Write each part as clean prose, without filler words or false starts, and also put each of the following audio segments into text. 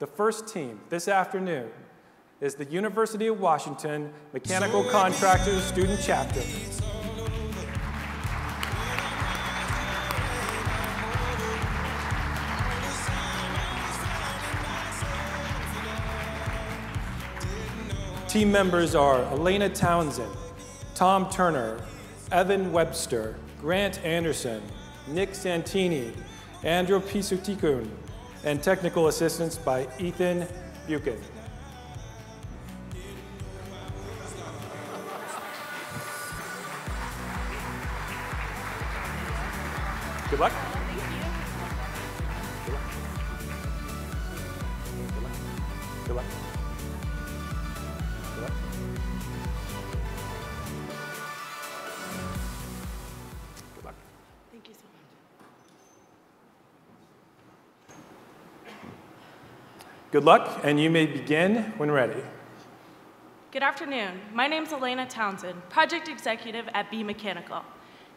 The first team this afternoon is the University of Washington Mechanical Contractors Student Chapter. Team members are Elena Townsend, Tom Turner, Evan Webster, Grant Anderson, Nick Santini, Andrew Pisutikun, and technical assistance by Ethan Buchan. Good luck. Good luck. Good luck. Good luck. Good luck. Thank you so much. Good luck, and you may begin when ready. Good afternoon. My name is Elena Townsend, Project Executive at B Mechanical.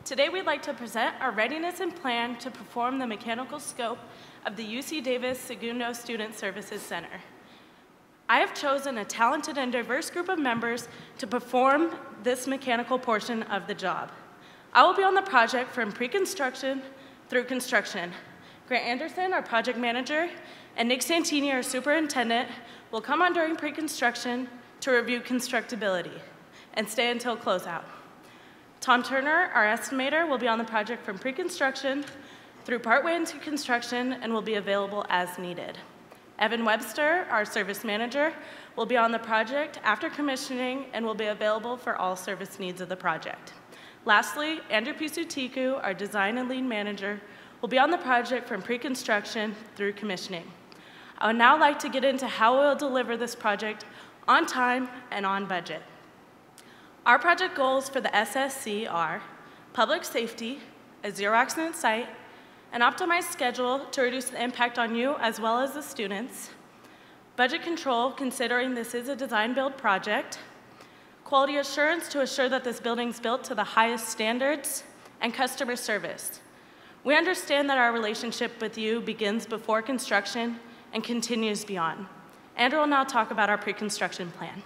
Today we'd like to present our readiness and plan to perform the mechanical scope of the UC Davis Segundo Student Services Center. I have chosen a talented and diverse group of members to perform this mechanical portion of the job. I will be on the project from pre-construction through construction. Grant Anderson, our project manager, and Nick Santini, our superintendent, will come on during pre-construction to review constructability and stay until closeout. Tom Turner, our estimator, will be on the project from pre-construction through partway into construction and will be available as needed. Evan Webster, our service manager, will be on the project after commissioning and will be available for all service needs of the project. Lastly, Andrew Pisutiku, our design and lead manager, will be on the project from pre-construction through commissioning. I would now like to get into how we'll deliver this project on time and on budget. Our project goals for the SSC are public safety, a zero-accident site, an optimized schedule to reduce the impact on you as well as the students, budget control considering this is a design-build project, quality assurance to assure that this building is built to the highest standards, and customer service. We understand that our relationship with you begins before construction and continues beyond. Andrew will now talk about our pre-construction plan.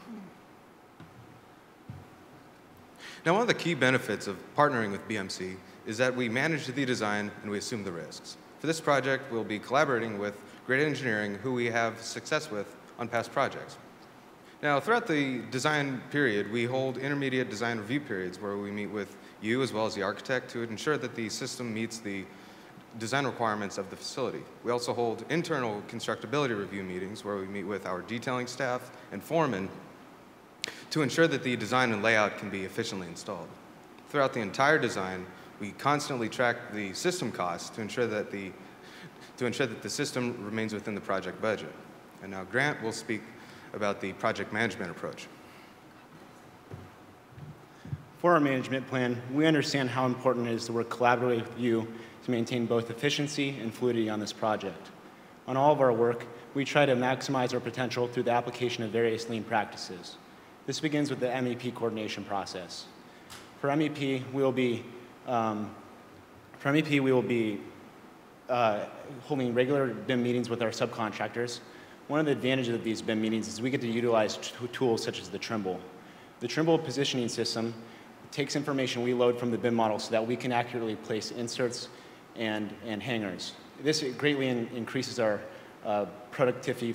Now, one of the key benefits of partnering with BMC is that we manage the design and we assume the risks. For this project, we'll be collaborating with Great Engineering, who we have success with on past projects. Now, throughout the design period, we hold intermediate design review periods where we meet with you as well as the architect to ensure that the system meets the design requirements of the facility. We also hold internal constructability review meetings where we meet with our detailing staff and foremen to ensure that the design and layout can be efficiently installed. Throughout the entire design, we constantly track the system costs to ensure that the system remains within the project budget. And now Grant will speak about the project management approach. For our management plan, we understand how important it is to work collaboratively with you to maintain both efficiency and fluidity on this project. On all of our work, we try to maximize our potential through the application of various lean practices. This begins with the MEP coordination process. For MEP, we will be holding regular BIM meetings with our subcontractors. One of the advantages of these BIM meetings is we get to utilize tools such as the Trimble. The Trimble positioning system takes information we load from the BIM model so that we can accurately place inserts and hangers. This greatly increases our productivity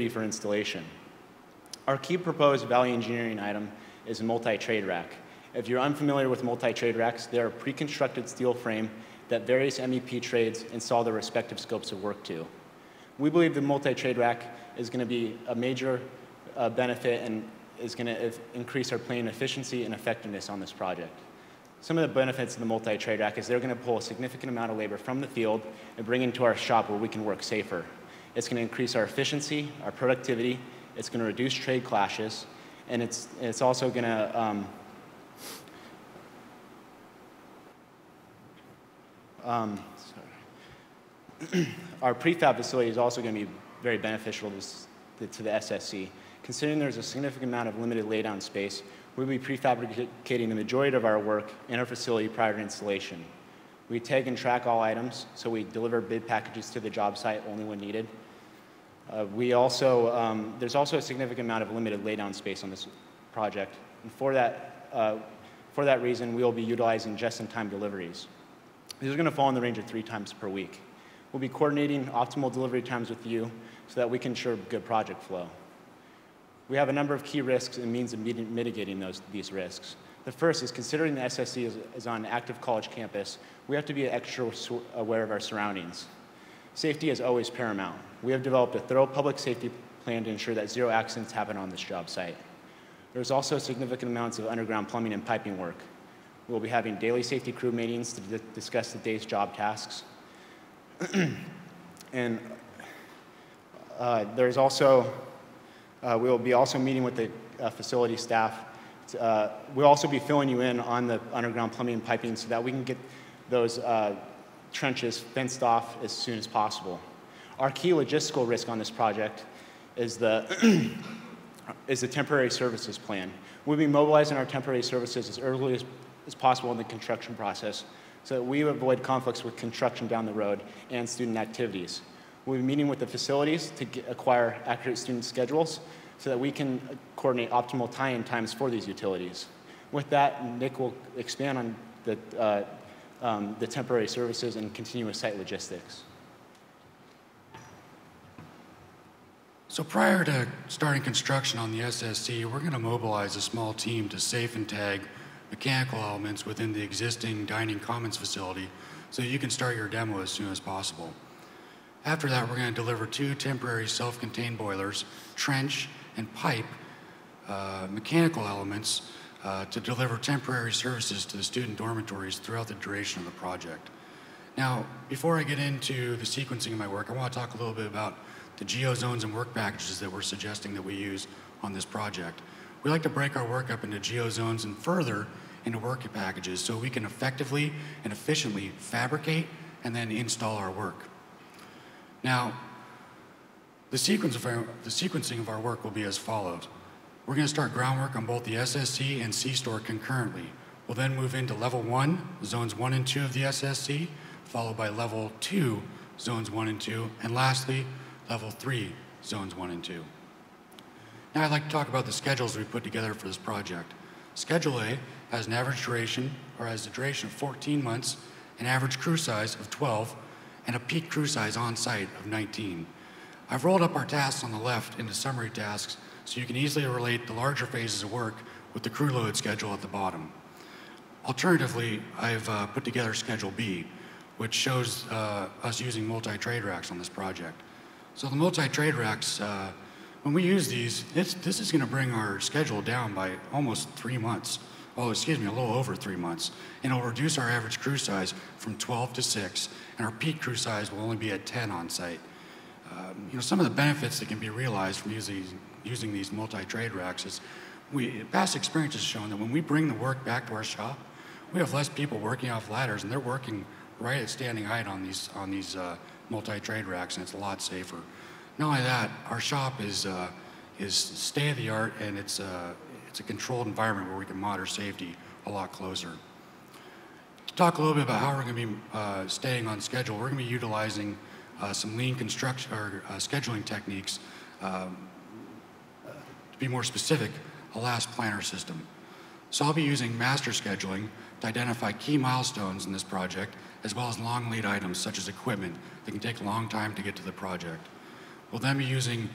for installation. Our key proposed value engineering item is a multi-trade rack. If you're unfamiliar with multi-trade racks, they are a pre-constructed steel frame that various MEP trades install their respective scopes of work to. We believe the multi-trade rack is going to be a major benefit and is going to increase our planning efficiency and effectiveness on this project. Some of the benefits of the multi-trade rack is they're going to pull a significant amount of labor from the field and bring into our shop where we can work safer. It's going to increase our efficiency, our productivity. It's going to reduce trade clashes, and it's also going to our prefab facility is also going to be very beneficial to the SSC. Considering there's a significant amount of limited laydown space, we'll be prefabricating the majority of our work in our facility prior to installation. We tag and track all items, so we deliver bid packages to the job site only when needed. There's also a significant amount of limited laydown space on this project. And for that reason, we will be utilizing just-in-time deliveries. These are going to fall in the range of 3 times per week. We'll be coordinating optimal delivery times with you so that we can ensure good project flow. We have a number of key risks and means of mitigating these risks. The first is considering the SSC is on an active college campus, we have to be extra aware of our surroundings. Safety is always paramount. We have developed a thorough public safety plan to ensure that 0 accidents happen on this job site. There's also significant amounts of underground plumbing and piping work. We'll be having daily safety crew meetings to discuss the day's job tasks. And we will be also meeting with the facility staff. We'll also be filling you in on the underground plumbing and piping so that we can get those trenches fenced off as soon as possible. Our key logistical risk on this project is the temporary services plan. We'll be mobilizing our temporary services as early as possible in the construction process so that we avoid conflicts with construction down the road and student activities. We'll be meeting with the facilities to acquire accurate student schedules so that we can coordinate optimal tie-in times for these utilities. With that, Nick will expand on the temporary services and continue with site logistics. So prior to starting construction on the SSC, we're going to mobilize a small team to safe and tag mechanical elements within the existing dining commons facility so you can start your demo as soon as possible. After that, we're going to deliver 2 temporary self-contained boilers, trench and pipe mechanical elements to deliver temporary services to the student dormitories throughout the duration of the project. Now, before I get into the sequencing of my work, I want to talk a little bit about the geozones and work packages that we're suggesting that we use on this project. We like to break our work up into geozones and further into work packages so we can effectively and efficiently fabricate and then install our work. Now, the sequencing of our work will be as follows. We're going to start groundwork on both the SSC and C-store concurrently. We'll then move into level 1, zones 1 and 2 of the SSC, followed by level 2, zones 1 and 2, and lastly, level 3, zones 1 and 2. Now I'd like to talk about the schedules we put together for this project. Schedule A has an average duration, or has a duration of 14 months, an average crew size of 12, and a peak crew size on site of 19. I've rolled up our tasks on the left into summary tasks so you can easily relate the larger phases of work with the crew load schedule at the bottom. Alternatively, I've put together Schedule B, which shows us using multi-trade racks on this project. So the multi-trade racks, when we use these, this is going to bring our schedule down by almost 3 months. Oh, excuse me, a little over 3 months. And it'll reduce our average crew size from 12 to 6, and our peak crew size will only be at 10 on site. Some of the benefits that can be realized from using these multi-trade racks is past experience has shown that when we bring the work back to our shop, we have less people working off ladders, and they're working right at standing height on these multi-trade racks, and it's a lot safer. Not only that, our shop is state-of-the-art, and it's a controlled environment where we can monitor safety a lot closer. To talk a little bit about how we're going to be staying on schedule, we're going to be utilizing some lean construction or scheduling techniques. To be more specific, a last planner system. So I'll be using master scheduling to identify key milestones in this project, as well as long lead items such as equipment that can take a long time to get to the project. We'll then be using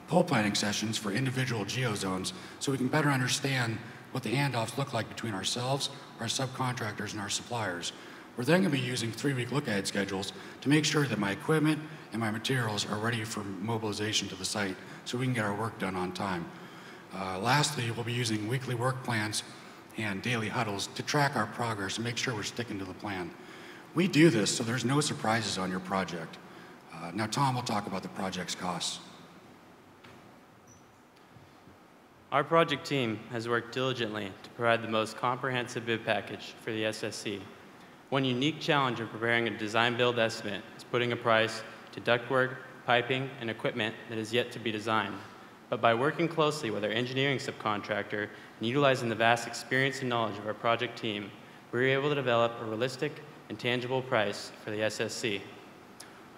pole planning sessions for individual geozones so we can better understand what the handoffs look like between ourselves, our subcontractors, and our suppliers. We're then going to be using 3-week look-ahead schedules to make sure that my equipment and my materials are ready for mobilization to the site so we can get our work done on time. Lastly, we'll be using weekly work plans and daily huddles to track our progress and make sure we're sticking to the plan. We do this so there's no surprises on your project. Now Tom will talk about the project's costs. Our project team has worked diligently to provide the most comprehensive bid package for the SSC. One unique challenge of preparing a design-build estimate is putting a price to ductwork, piping, and equipment that is yet to be designed. But by working closely with our engineering subcontractor and utilizing the vast experience and knowledge of our project team, we were able to develop a realistic and tangible price for the SSC.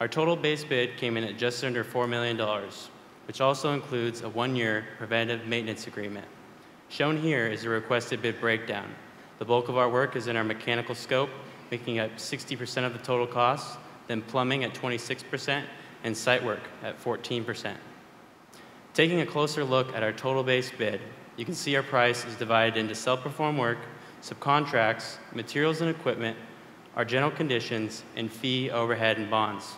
Our total base bid came in at just under $4 million, which also includes a 1-year preventive maintenance agreement. Shown here is the requested bid breakdown. The bulk of our work is in our mechanical scope, making up 60% of the total cost, then plumbing at 26%, and site work at 14%. Taking a closer look at our total base bid, you can see our price is divided into self-performed work, subcontracts, materials and equipment, our general conditions, and fee, overhead, and bonds.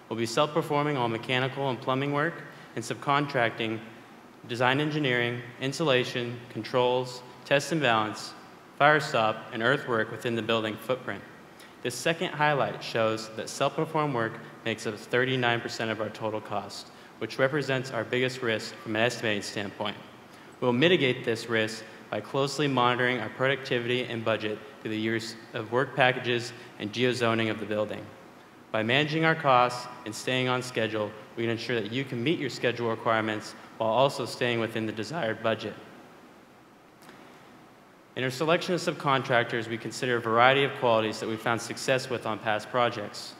We'll be self-performing all mechanical and plumbing work, and subcontracting design engineering, insulation, controls, test and balance, fire stop, and earthwork within the building footprint. This second highlight shows that self-performed work makes up 39% of our total cost, which represents our biggest risk from an estimating standpoint. We'll mitigate this risk by closely monitoring our productivity and budget through the use of work packages and geozoning of the building. By managing our costs and staying on schedule, we can ensure that you can meet your schedule requirements while also staying within the desired budget. In our selection of subcontractors, we consider a variety of qualities that we've found success with on past projects.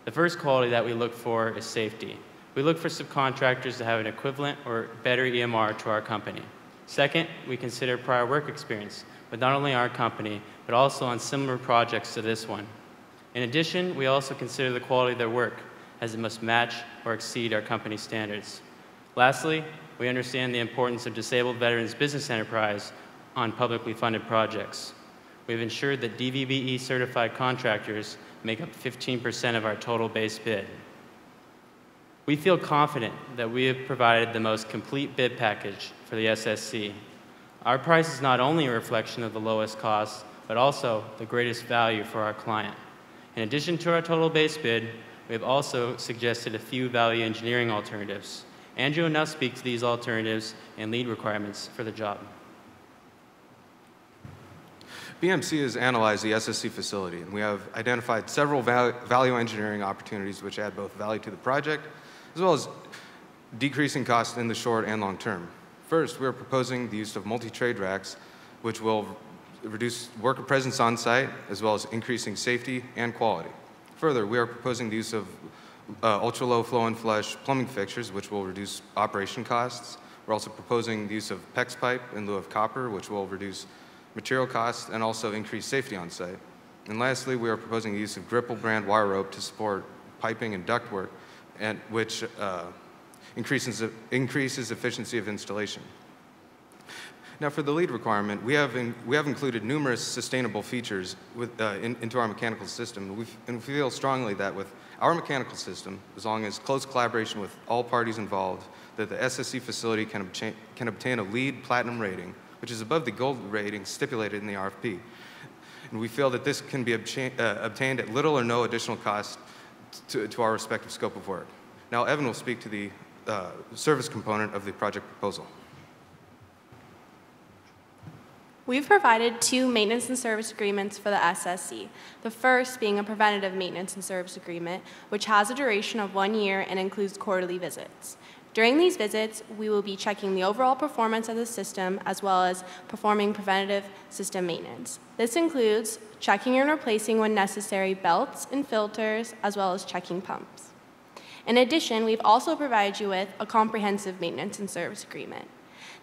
The first quality that we look for is safety. We look for subcontractors to have an equivalent or better EMR to our company. Second, we consider prior work experience with not only our company, but also on similar projects to this one. In addition, we also consider the quality of their work, as it must match or exceed our company standards. Lastly, we understand the importance of disabled veterans business enterprise on publicly funded projects. We've ensured that DVBE certified contractors make up 15% of our total base bid. We feel confident that we have provided the most complete bid package for the SSC. Our price is not only a reflection of the lowest cost, but also the greatest value for our client. In addition to our total base bid, we have also suggested a few value engineering alternatives. Andrew will now speak to these alternatives and lead requirements for the job. BMC has analyzed the SSC facility, and we have identified several value engineering opportunities which add both value to the project, as well as decreasing costs in the short and long term. First, we are proposing the use of multi-trade racks, which will reduce worker presence on site, as well as increasing safety and quality. Further, we are proposing the use of ultra-low flow and flush plumbing fixtures, which will reduce operation costs. We're also proposing the use of PEX pipe in lieu of copper, which will reduce material costs and also increase safety on site. And lastly, we are proposing the use of Gripple brand wire rope to support piping and ductwork, and which increases efficiency of installation. Now, for the lead requirement, we have included numerous sustainable features into our mechanical system, and we feel strongly that with our mechanical system, as long as close collaboration with all parties involved, that the SSC facility can obtain a LEED Platinum rating, which is above the gold rating stipulated in the RFP. And we feel that this can be obtained at little or no additional cost to our respective scope of work. Now, Evan will speak to the service component of the project proposal. We've provided 2 maintenance and service agreements for the SSC, the first being a preventative maintenance and service agreement, which has a duration of 1 year and includes quarterly visits. During these visits, we will be checking the overall performance of the system as well as performing preventative system maintenance. This includes checking and replacing when necessary belts and filters, as well as checking pumps. In addition, we've also provided you with a comprehensive maintenance and service agreement.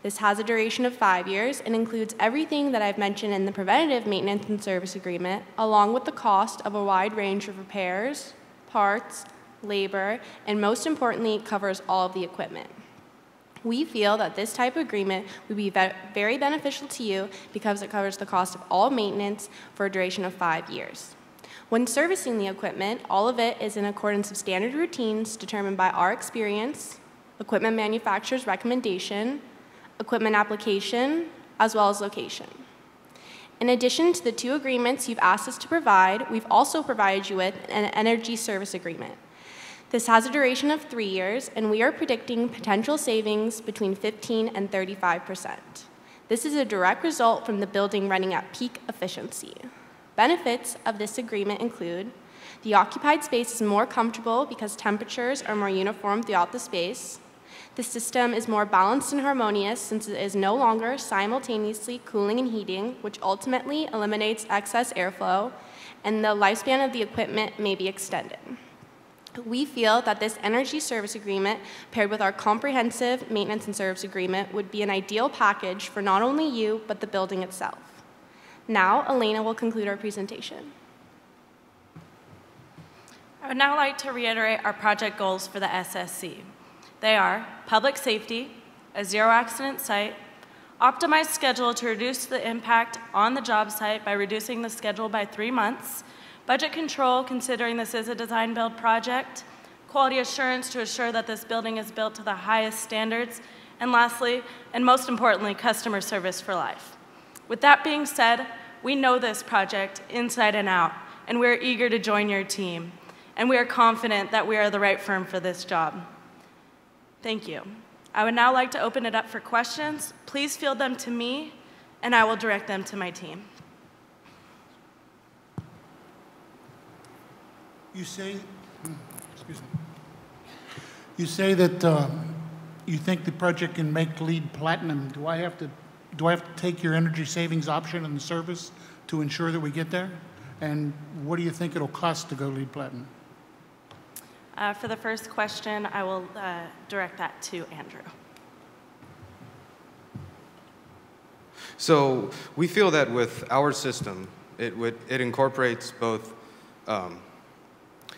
This has a duration of 5 years and includes everything that I've mentioned in the preventative maintenance and service agreement, along with the cost of a wide range of repairs, parts, labor, and most importantly, covers all of the equipment. We feel that this type of agreement would be very beneficial to you because it covers the cost of all maintenance for a duration of 5 years. When servicing the equipment, all of it is in accordance with standard routines determined by our experience, equipment manufacturer's recommendation, equipment application, as well as location. In addition to the 2 agreements you've asked us to provide, we've also provided you with an energy service agreement. This has a duration of 3 years, and we are predicting potential savings between 15% and 35%. This is a direct result from the building running at peak efficiency. Benefits of this agreement include the occupied space is more comfortable because temperatures are more uniform throughout the space. The system is more balanced and harmonious since it is no longer simultaneously cooling and heating, which ultimately eliminates excess airflow, and the lifespan of the equipment may be extended. We feel that this energy service agreement, paired with our comprehensive maintenance and service agreement, would be an ideal package for not only you, but the building itself. Now, Elena will conclude our presentation. I would now like to reiterate our project goals for the SSC. They are public safety, a zero-accident site, optimized schedule to reduce the impact on the job site by reducing the schedule by 3 months, budget control, considering this is a design-build project, quality assurance to assure that this building is built to the highest standards, and lastly, and most importantly, customer service for life. With that being said, we know this project inside and out, and we're eager to join your team, and we are confident that we are the right firm for this job. Thank you. I would now like to open it up for questions. Please field them to me, and I will direct them to my team. You say, excuse me. You say that you think the project can make LEED Platinum. Do I have to take your energy savings option in the service to ensure that we get there? And what do you think it'll cost to go LEED Platinum? For the first question, I will direct that to Andrew. So we feel that with our system, it incorporates both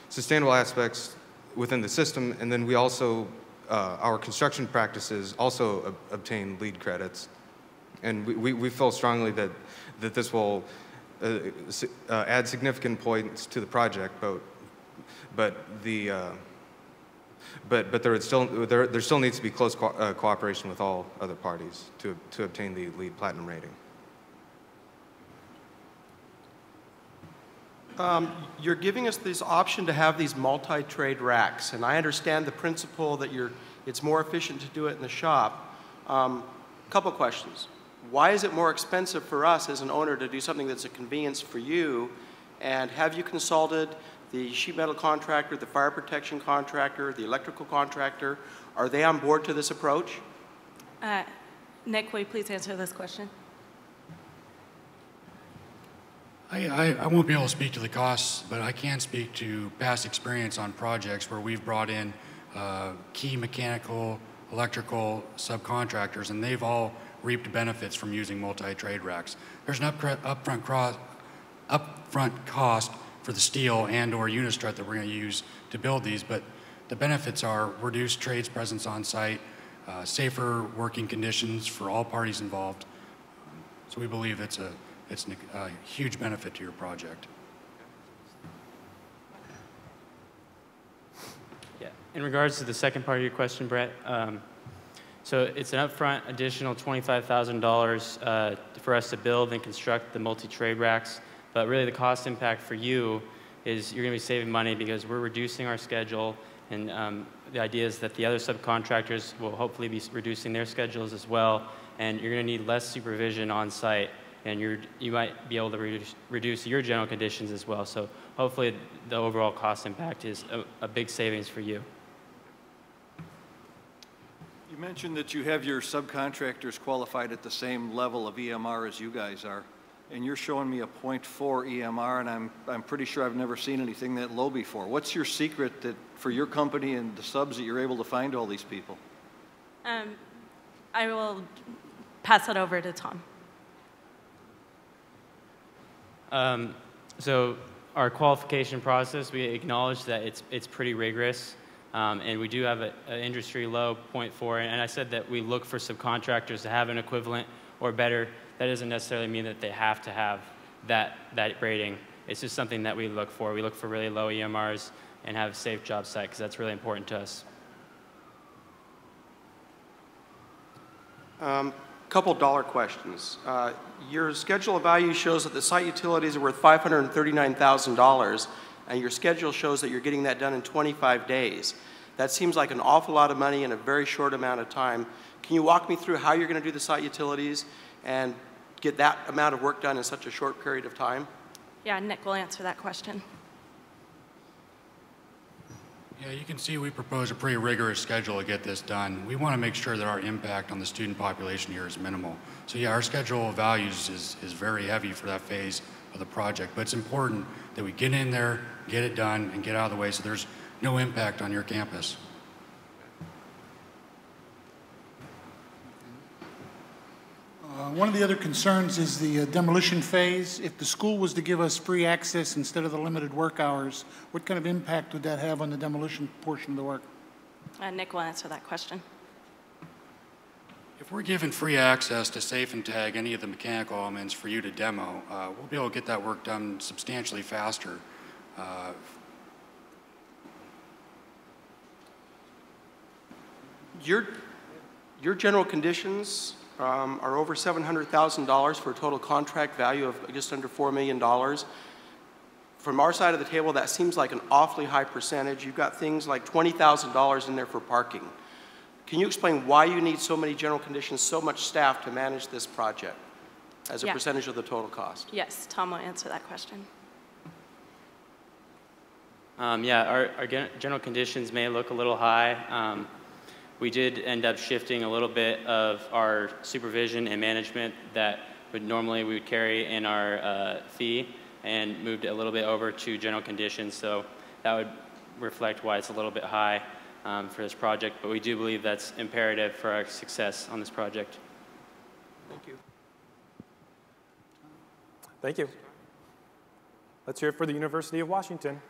sustainable aspects within the system, and then we also, our construction practices also obtain LEED credits. And we feel strongly that this will add significant points to the project, but there still needs to be close cooperation with all other parties to obtain the LEED Platinum rating. You're giving us this option to have these multi-trade racks, and I understand the principle that it's more efficient to do it in the shop. Couple questions. Why is it more expensive for us as an owner to do something that's a convenience for you? And have you consulted the sheet metal contractor, the fire protection contractor, the electrical contractor? Are they on board to this approach? Nick, will you please answer this question? I won't be able to speak to the costs, but I can speak to past experience on projects where we've brought in key mechanical, electrical subcontractors, and they've all reaped benefits from using multi-trade racks. There's an upfront cost for the steel and or unistrut that we're going to use to build these, but the benefits are reduced trades presence on site, safer working conditions for all parties involved. So we believe it's a huge benefit to your project. Yeah. In regards to the second part of your question, Brett, so it's an upfront additional $25,000 for us to build and construct the multi-trade racks, but really the cost impact for you is you're going to be saving money because we're reducing our schedule, and the idea is that the other subcontractors will hopefully be reducing their schedules as well, and you're going to need less supervision on site, and you might be able to reduce your general conditions as well. So hopefully the overall cost impact is a big savings for you. You mentioned that you have your subcontractors qualified at the same level of EMR as you guys are, and you're showing me a 0.4 EMR, and I'm pretty sure I've never seen anything that low before. What's your secret that for your company and the subs that you're able to find all these people? I will pass it over to Tom. So our qualification process, we acknowledge that it's pretty rigorous, and we do have an industry low 0.4, and I said that we look for subcontractors to have an equivalent or better. That doesn't necessarily mean that they have to have that rating. It's just something that we look for. We look for really low EMRs and have a safe job site because that's really important to us. Couple dollar questions. Your schedule of value shows that the site utilities are worth $539,000, and your schedule shows that you're getting that done in 25 days. That seems like an awful lot of money in a very short amount of time. Can you walk me through how you're going to do the site utilities and get that amount of work done in such a short period of time? Yeah, Nick will answer that question. Yeah, you can see we propose a pretty rigorous schedule to get this done. We want to make sure that our impact on the student population here is minimal. So yeah, our schedule of values is very heavy for that phase of the project, but it's important that we get in there, get it done, and get out of the way so there's no impact on your campus. One of the other concerns is the demolition phase. If the school was to give us free access instead of the limited work hours, what kind of impact would that have on the demolition portion of the work? Nick will answer that question. If we're given free access to safe and tag any of the mechanical elements for you to demo, we'll be able to get that work done substantially faster. Your general conditions are over $700,000 for a total contract value of just under $4 million. From our side of the table, that seems like an awfully high percentage. You've got things like $20,000 in there for parking. Can you explain why you need so many general conditions, so much staff to manage this project as a percentage of the total cost? Yes, Tom will answer that question. Yeah, our general conditions may look a little high. We did end up shifting a little bit of our supervision and management that we would carry in our fee and moved it a little bit over to general conditions. So that would reflect why it's a little bit high for this project. But we do believe that's imperative for our success on this project. Thank you. Thank you. Let's hear it for the University of Washington.